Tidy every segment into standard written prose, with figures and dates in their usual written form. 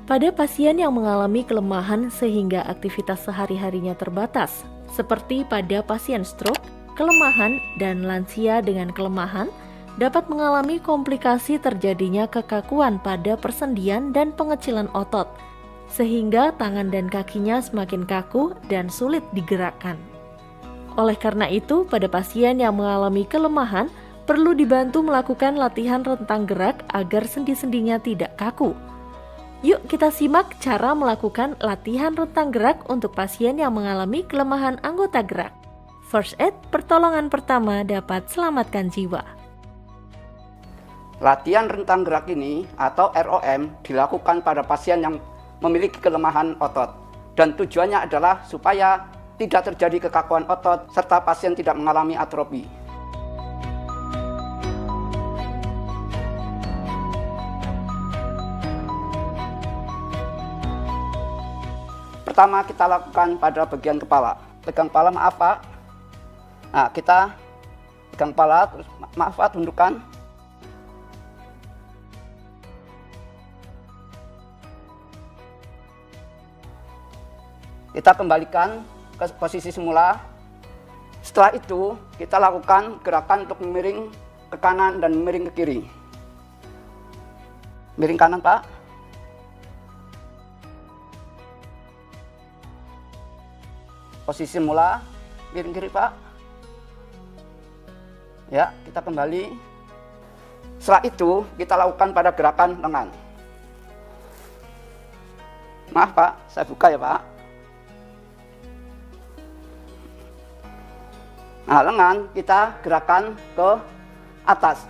Pada pasien yang mengalami kelemahan sehingga aktivitas sehari-harinya terbatas, seperti pada pasien stroke, kelemahan, dan lansia dengan kelemahan, dapat mengalami komplikasi terjadinya kekakuan pada persendian dan pengecilan otot, sehingga tangan dan kakinya semakin kaku dan sulit digerakkan. Oleh karena itu, pada pasien yang mengalami kelemahan, perlu dibantu melakukan latihan rentang gerak agar sendi-sendinya tidak kaku. Yuk kita simak cara melakukan latihan rentang gerak untuk pasien yang mengalami kelemahan anggota gerak. First aid, pertolongan pertama dapat selamatkan jiwa. Latihan rentang gerak ini atau ROM dilakukan pada pasien yang memiliki kelemahan otot. Dan tujuannya adalah supaya tidak terjadi kekakuan otot serta pasien tidak mengalami atrofi. Pertama kita lakukan pada bagian kepala. Pegang kepala, maaf Pak. Nah, kita pegang kepala, terus maaf Pak, tundukkan. Kita kembalikan ke posisi semula. Setelah itu, kita lakukan gerakan untuk memiring ke kanan dan memiring ke kiri. Miring kanan Pak. Posisi semula, miring kiri Pak. Ya, kita kembali. Setelah itu, kita lakukan pada gerakan lengan. Maaf Pak, saya buka ya Pak. Nah, lengan kita gerakan ke atas.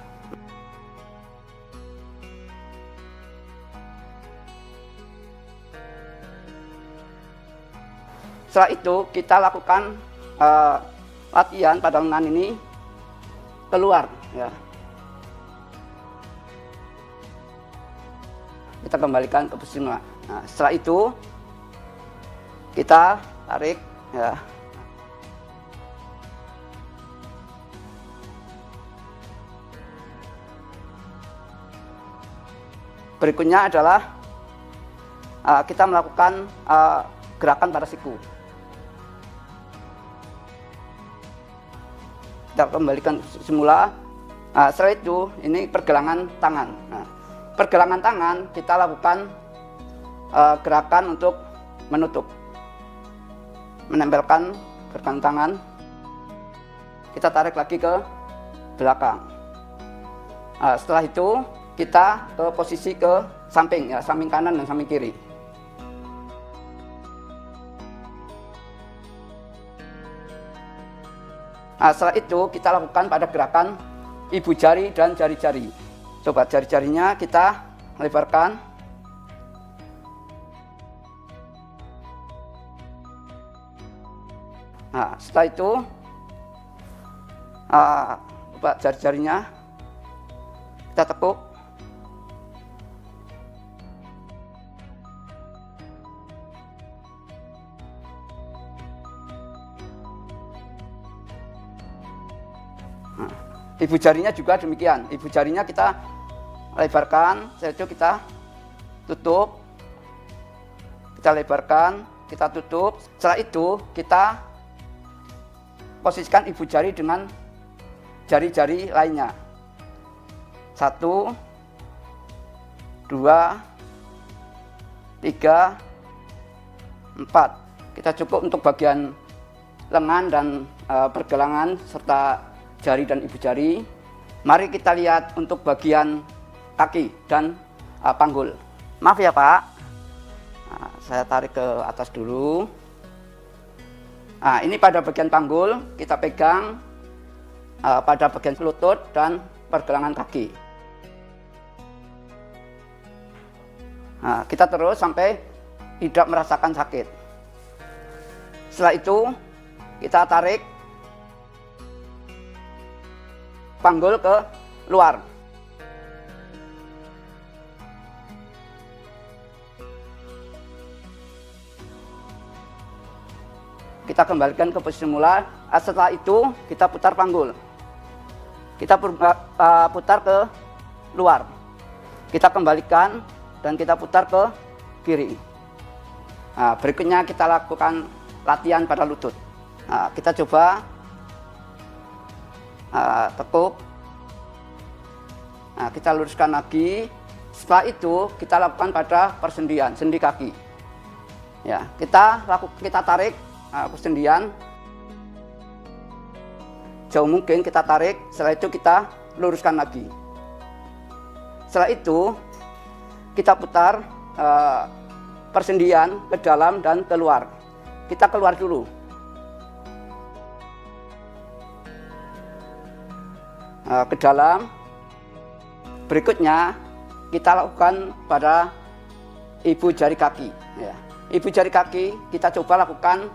Setelah itu kita lakukan latihan pada lengan ini keluar ya. Kita kembalikan ke posisi semula. Nah, setelah itu kita tarik ya. Berikutnya adalah kita melakukan gerakan pada siku. Kita kembalikan semula. Setelah itu ini pergelangan tangan. Nah, pergelangan tangan kita lakukan gerakan untuk menutup, menempelkan pergelangan tangan. Kita tarik lagi ke belakang. Setelah itu kita ke posisi ke samping ya, samping kanan dan samping kiri. Setelah itu kita lakukan pada gerakan ibu jari dan jari-jari. Coba jari-jarinya kita lebarkan. Nah, setelah itu coba jari-jarinya kita tekuk. Ibu jarinya juga demikian. Ibu jarinya kita lebarkan, setelah itu kita tutup. Kita lebarkan, kita tutup. Setelah itu kita posisikan ibu jari dengan jari-jari lainnya. 1, 2, 3, 4. Kita cukup untuk bagian lengan dan pergelangan serta jari dan ibu jari. Mari kita lihat untuk bagian kaki dan panggul. Maaf ya Pak, saya tarik ke atas dulu. Ini pada bagian panggul kita pegang pada bagian lutut dan pergelangan kaki. Kita terus sampai tidak merasakan sakit. Setelah itu kita tarik panggul ke luar. Kita kembalikan ke posisi semula. Setelah itu kita putar panggul. Kita putar ke luar. Kita kembalikan dan kita putar ke kiri. Nah, berikutnya kita lakukan latihan pada lutut. Nah, kita coba tekuk. Nah, kita luruskan lagi. Setelah itu kita lakukan pada persendian, sendi kaki. Ya, kita tarik persendian. Jauh mungkin kita tarik. Setelah itu kita luruskan lagi. Setelah itu kita putar persendian ke dalam dan keluar. Kita keluar dulu. Ke dalam. Berikutnya kita lakukan pada ibu jari kaki. Ya. Ibu jari kaki kita coba lakukan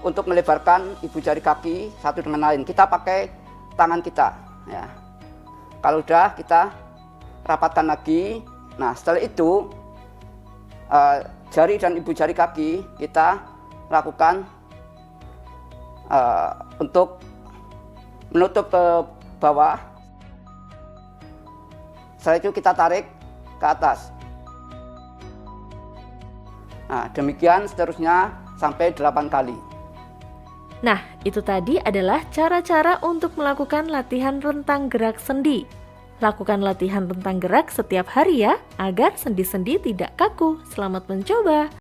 untuk melebarkan ibu jari kaki satu dengan lain. Kita pakai tangan kita. Ya. Kalau udah kita rapatkan lagi. Nah, setelah itu jari dan ibu jari kaki kita lakukan untuk menutup ke bawah. Setelah itu kita tarik ke atas. Nah, demikian seterusnya sampai 8 kali. Nah, itu tadi adalah cara-cara untuk melakukan latihan rentang gerak sendi. Lakukan latihan rentang gerak setiap hari ya, agar sendi-sendi tidak kaku. Selamat mencoba!